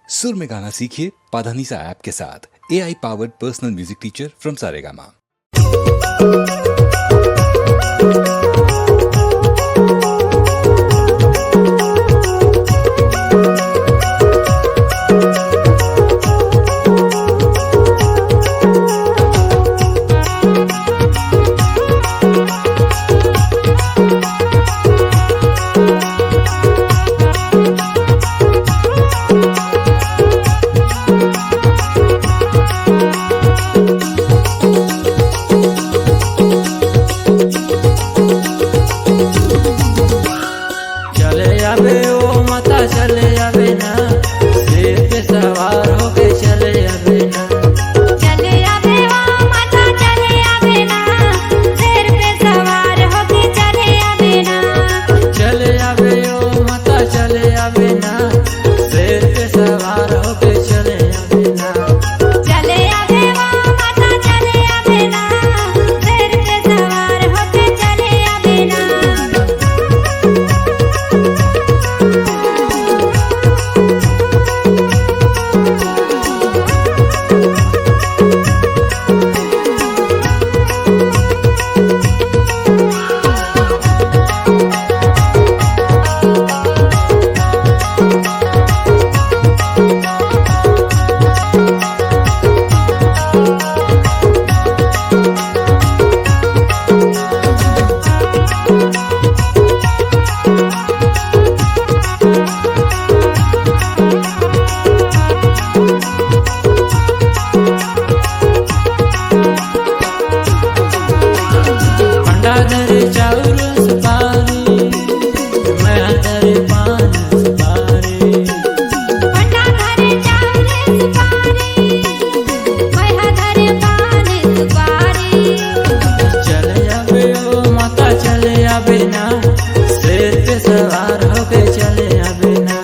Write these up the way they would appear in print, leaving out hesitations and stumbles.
सुर में गाना सीखिए पाधानीसा ऐप के साथ। AI powered personal music teacher from Saregama. चले आवे ना शेर पे सवार होके चले आवे ना, चले आवे ओ माता चले आवे ना शेर पे सवार होके चले आवे ना, चले आवे ओ माता चले आवे ना शेर पे सवार होके चले आवे ना, चले आवे ओ माता चले आवे ना शेर पे सवार होके चले आवे ना। चाउर सुपारी मैं तेरे पान सुपारी, पंडा धरे चाउर सुपारी मैं धरे पान सुपारी, चले आवे ओ माता चले आवे ना शेर पे सवार होके चले आवे ना,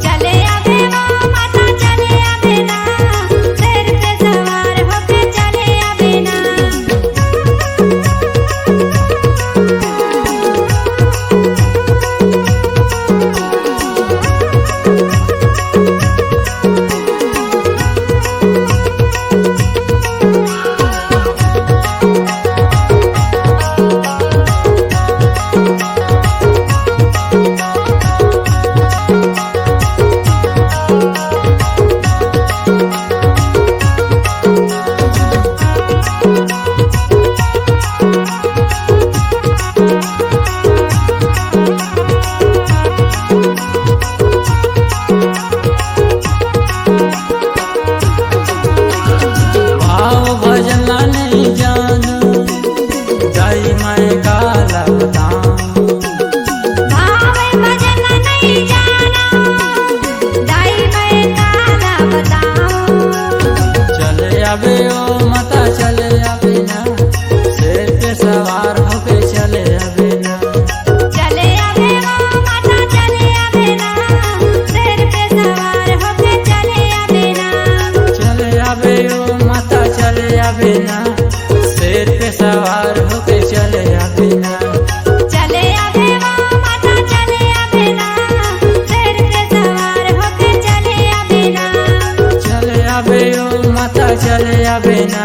चले आवे ओ माता चले आवे ना शेर पे सवार होके चले आवे ना। आवे ओ माता चले आवे ना शेर पे सवार होके चले आवे ना, चले आवे ओ माता चले आवे ना शेर पे सवार होके चले आवे ना, चले आवे ओ माता चले आवे ना शेर पे सवार होके चले आवे ना, चले आवे ओ माता चले आवे ना शेर पे सवार होके चले आवे ना, चले आवे ओ माता चले आवे ना